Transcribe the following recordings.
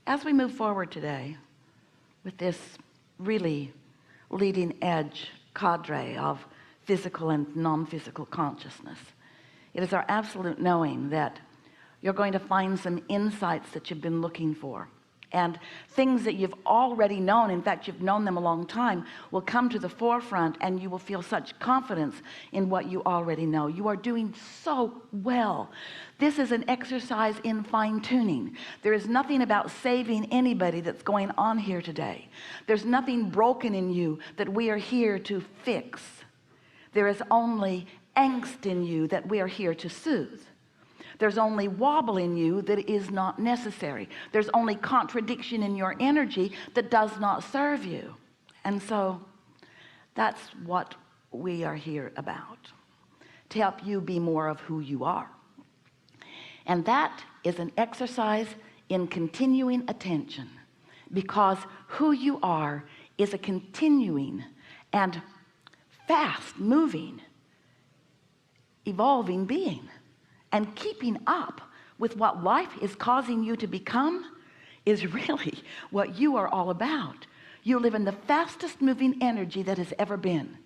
as we move forward today with this really leading edge cadre of physical and non-physical consciousness, it is our absolute knowing that you're going to find some insights that you've been looking for, and things that you've already known, in fact you've known them a long time, will come to the forefront, and you will feel such confidence in what you already know. You are doing so well. This is an exercise in fine-tuning. There is nothing about saving anybody that's going on here today. There's nothing broken in you that we are here to fix. There is only angst in you that we are here to soothe. There's only wobble in you that is not necessary. There's only contradiction in your energy that does not serve you. And so that's what we are here about, to help you be more of who you are. And that is an exercise in continuing attention, because who you are is a continuing and fast moving, evolving being. And keeping up with what life is causing you to become is really what you are all about. You live in the fastest moving energy that has ever been,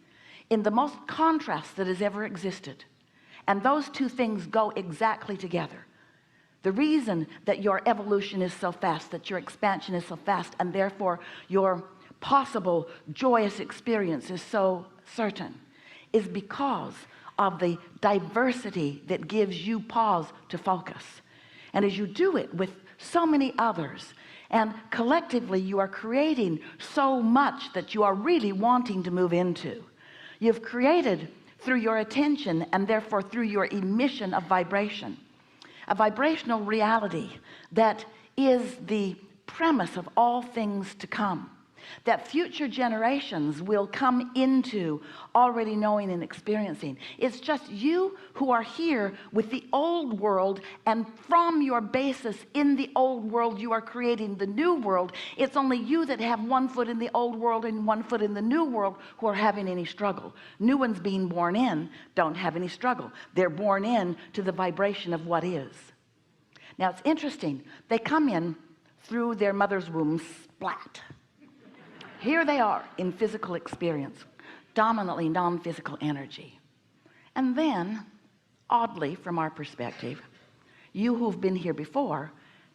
in the most contrast that has ever existed, and those two things go exactly together. The reason that your evolution is so fast, that your expansion is so fast, and therefore your possible joyous experience is so certain, is because of the diversity that gives you pause to focus. And as you do it with so many others, and collectively you are creating so much that you are really wanting to move into. You've created through your attention, and therefore through your emission of vibration, a vibrational reality that is the premise of all things to come, that future generations will come into already knowing and experiencing. It's just you who are here with the old world, and from your basis in the old world you are creating the new world. It's only you that have one foot in the old world and one foot in the new world who are having any struggle. New ones being born in don't have any struggle. They're born in to the vibration of what is. Now it's interesting, they come in through their mother's womb splat. Here they are in physical experience, dominantly non-physical energy. And then, oddly from our perspective, you who've been here before,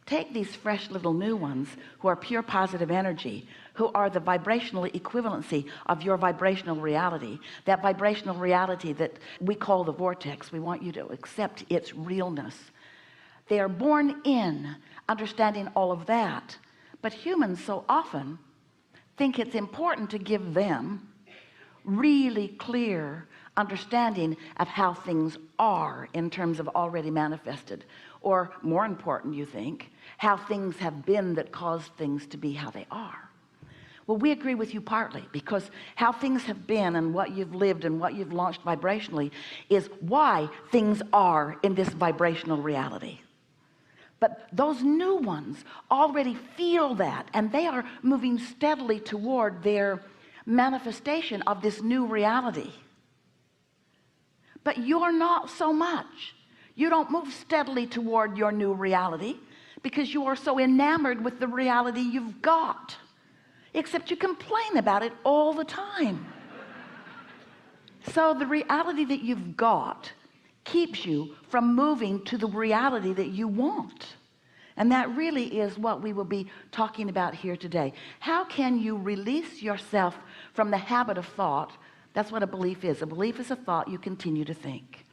take these fresh little new ones who are pure positive energy, who are the vibrational equivalency of your vibrational reality, that vibrational reality that we call the vortex. We want you to accept its realness. They are born in understanding all of that, but humans so often think it's important to give them really clear understanding of how things are in terms of already manifested, or more important, you think, how things have been that caused things to be how they are. Well, we agree with you partly, because how things have been and what you've lived and what you've launched vibrationally is why things are in this vibrational reality. But those new ones already feel that, and they are moving steadily toward their manifestation of this new reality. But you're not so much. You don't move steadily toward your new reality because you are so enamored with the reality you've got, except you complain about it all the time. So the reality that you've got keeps you from moving to the reality that you want. And that really is what we will be talking about here today. How can you release yourself from the habit of thought? That's what a belief is. A belief is a thought you continue to think.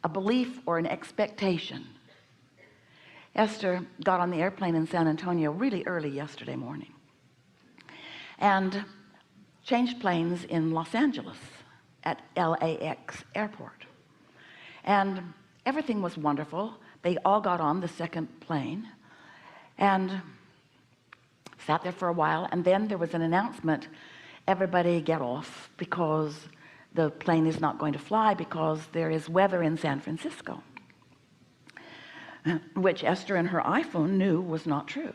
A belief or an expectation. Esther got on the airplane in San Antonio really early yesterday morning and changed planes in Los Angeles at LAX airport. And everything was wonderful. They all got on the second plane and sat there for a while, and then there was an announcement, everybody get off because the plane is not going to fly because there is weather in San Francisco, which Esther and her iPhone knew was not true.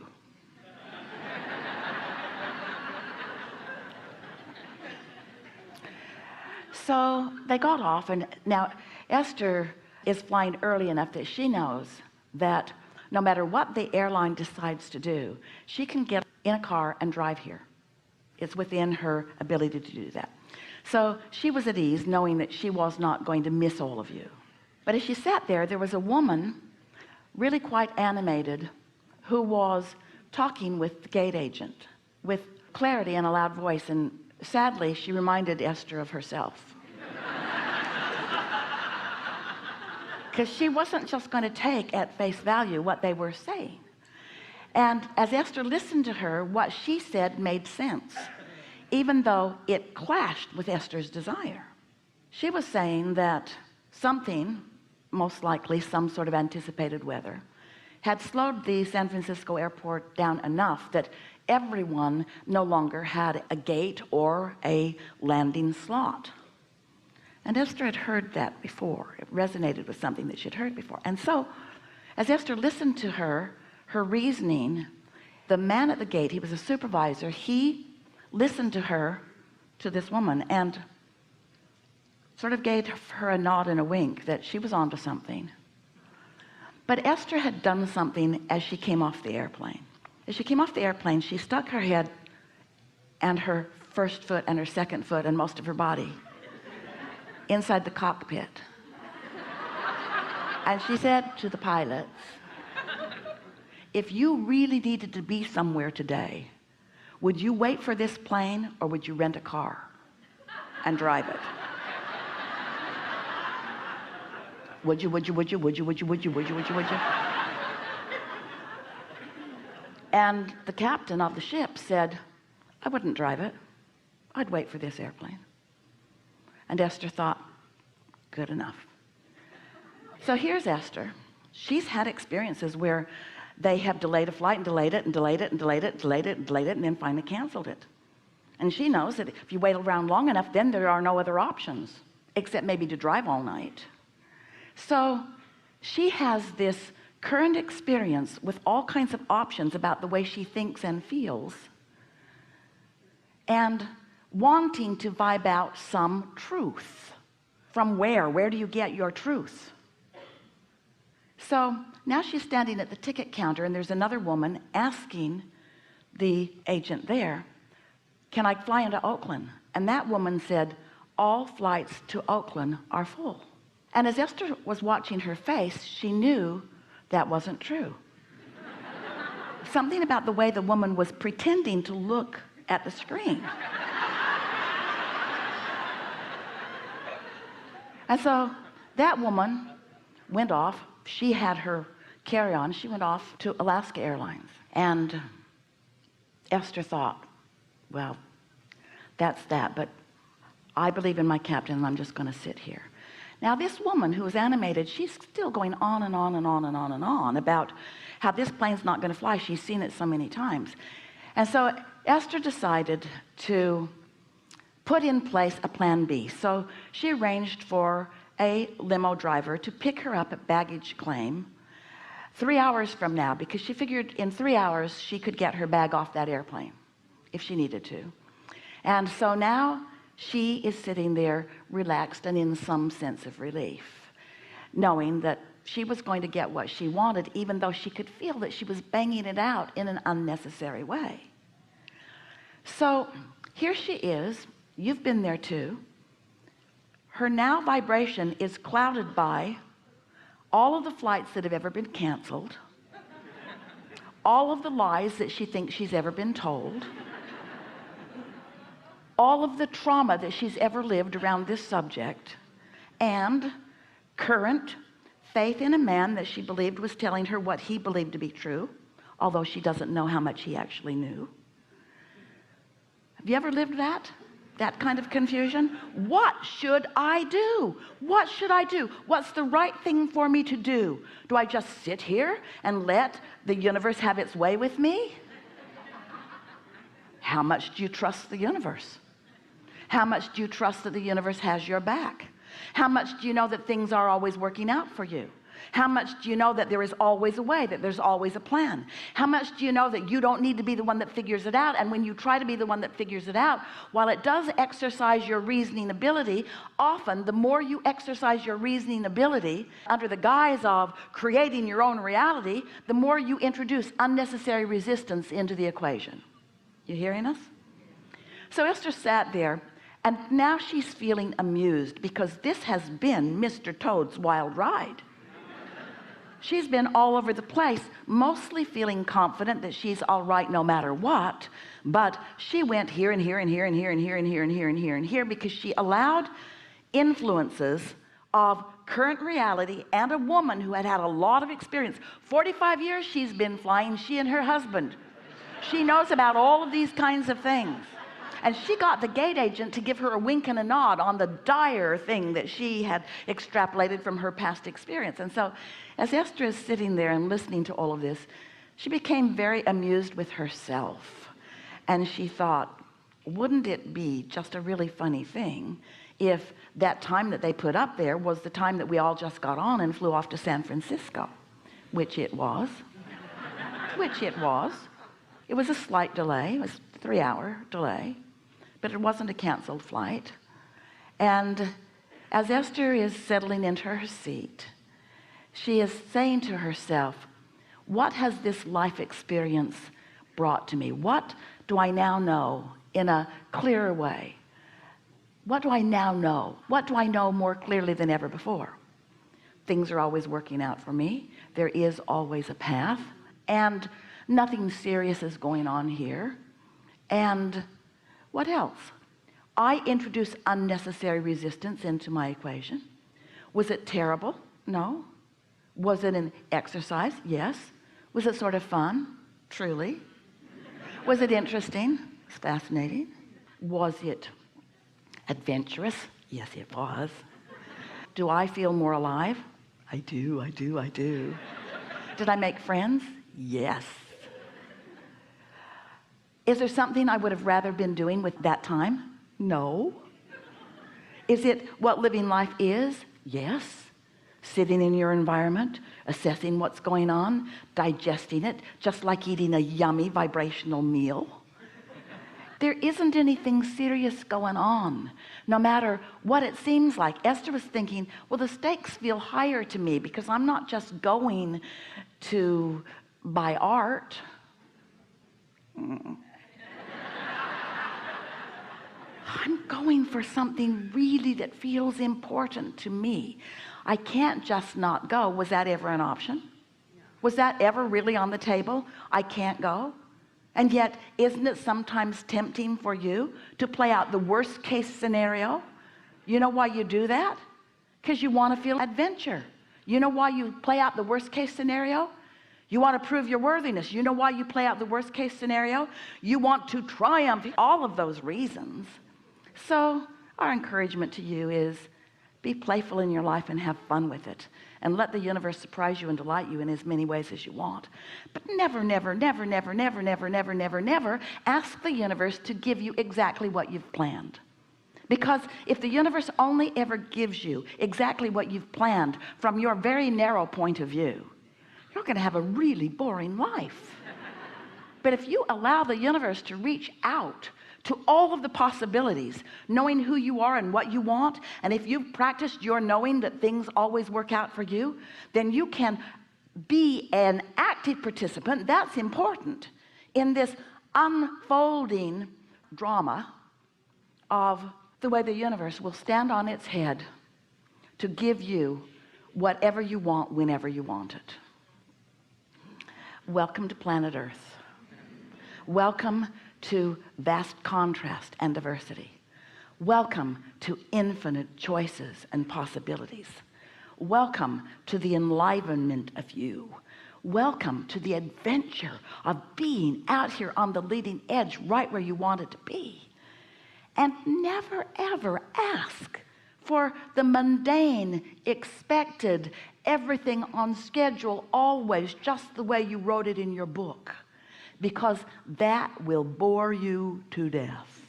So they got off, and now Esther is flying early enough that she knows that no matter what the airline decides to do, she can get in a car and drive here. It's within her ability to do that. So she was at ease knowing that she was not going to miss all of you. But as she sat there, there was a woman, really quite animated, who was talking with the gate agent with clarity and a loud voice, and sadly she reminded Esther of herself. Because she wasn't just going to take at face value what they were saying. And as Esther listened to her, what she said made sense, even though it clashed with Esther's desire. She was saying that something, most likely some sort of anticipated weather, had slowed the San Francisco airport down enough that everyone no longer had a gate or a landing slot. And Esther had heard that before. It resonated with something that she'd heard before. And so as Esther listened to her reasoning, the man at the gate, he was a supervisor, he listened to her, to this woman, and sort of gave her a nod and a wink that she was onto something. But Esther had done something as she came off the airplane. As she came off the airplane, she stuck her head and her first foot and her second foot and most of her body inside the cockpit. And she said to the pilots, if you really needed to be somewhere today, would you wait for this plane or would you rent a car and drive it? Would you? And the captain of the ship said, I wouldn't drive it. I'd wait for this airplane. And Esther thought, good enough. So here's Esther. She's had experiences where they have delayed a flight and delayed it and delayed it and delayed it and delayed it and delayed it and then finally canceled it. And she knows that if you wait around long enough, then there are no other options except maybe to drive all night. So she has this current experience with all kinds of options about the way she thinks and feels, and wanting to vibe out some truth. From where do you get your truth? So now she's standing at the ticket counter, and there's another woman asking the agent there, can I fly into Oakland? And that woman said, all flights to Oakland are full. And as Esther was watching her face, she knew that wasn't true. Something about the way the woman was pretending to look at the screen. And so that woman went off. She had her carry-on. She went off to Alaska Airlines. And Esther thought, well, that's that, but I believe in my captain and I'm just going to sit here. Now this woman who was animated, she's still going on and on and on and on and on about how this plane's not going to fly. She's seen it so many times. And so Esther decided to put in place a plan B. So she arranged for a limo driver to pick her up at baggage claim 3 hours from now, because she figured in 3 hours she could get her bag off that airplane if she needed to. And so now she is sitting there relaxed and in some sense of relief, knowing that she was going to get what she wanted, even though she could feel that she was banging it out in an unnecessary way. So here she is. You've been there too. Her now vibration is clouded by all of the flights that have ever been canceled, all of the lies that she thinks she's ever been told, all of the trauma that she's ever lived around this subject, and current faith in a man that she believed was telling her what he believed to be true, although she doesn't know how much he actually knew. Have you ever lived that kind of confusion? What should I do? What should I do? What's the right thing for me to do? Do I just sit here and let the universe have its way with me? How much do you trust the universe? How much do you trust that the universe has your back? How much do you know that things are always working out for you? How much do you know that there is always a way, that there's always a plan? How much do you know that you don't need to be the one that figures it out? And when you try to be the one that figures it out, while it does exercise your reasoning ability, often the more you exercise your reasoning ability under the guise of creating your own reality, the more you introduce unnecessary resistance into the equation. You hearing us? So Esther sat there, and now she's feeling amused because this has been Mr. Toad's wild ride. She's been all over the place, mostly feeling confident that she's all right no matter what, but she went here and here and here and here and here and here and here and here and here because she allowed influences of current reality and a woman who had had a lot of experience. 45 years she's been flying, she and her husband. She knows about all of these kinds of things. And she got the gate agent to give her a wink and a nod on the dire thing that she had extrapolated from her past experience. And so as Esther is sitting there and listening to all of this, she became very amused with herself. And she thought, wouldn't it be just a really funny thing if that time that they put up there was the time that we all just got on and flew off to San Francisco, which it was. It was a slight delay. It was a 3-hour delay, but it wasn't a canceled flight. And as Esther is settling into her seat, she is saying to herself, what has this life experience brought to me? What do I now know in a clearer way? What do I now know? What do I know more clearly than ever before? Things are always working out for me. There is always a path, and nothing serious is going on here. And what else? I introduced unnecessary resistance into my equation. Was it terrible? No. Was it an exercise? Yes. Was it sort of fun? Truly. Was it interesting? It's fascinating. Was it adventurous? Yes, it was. Do I feel more alive? I do. Did I make friends? Yes. Is there something I would have rather been doing with that time? No. Is it what living life is? Yes. Sitting in your environment, assessing what's going on, digesting it, just like eating a yummy vibrational meal. There isn't anything serious going on, no matter what it seems like. Esther was thinking, well, the stakes feel higher to me because I'm not just going to buy art. I'm going for something really that feels important to me. I can't just not go. Was that ever an option? Was that ever really on the table? I can't go. And yet, isn't it sometimes tempting for you to play out the worst case scenario? You know why you do that? Because you want to feel adventure. You know why you play out the worst case scenario? You want to prove your worthiness. You know why you play out the worst case scenario? You want to triumph. All of those reasons. So our encouragement to you is be playful in your life and have fun with it, and let the universe surprise you and delight you in as many ways as you want. But never ask the universe to give you exactly what you've planned. Because if the universe only ever gives you exactly what you've planned from your very narrow point of view, you're going to have a really boring life. But if you allow the universe to reach out to all of the possibilities, knowing who you are and what you want, and if you've practiced your knowing that things always work out for you, then you can be an active participant. That's important in this unfolding drama of the way the universe will stand on its head to give you whatever you want whenever you want it. Welcome to planet Earth. Welcome to vast contrast and diversity. Welcome to infinite choices and possibilities. Welcome to the enlivenment of you. Welcome to the adventure of being out here on the leading edge, right where you want it to be. And never ever ask for the mundane, expected, everything on schedule, always just the way you wrote it in your book, because that will bore you to death.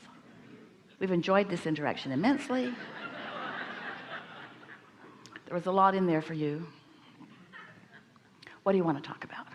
We've enjoyed this interaction immensely. There was a lot in there for you. What do you want to talk about?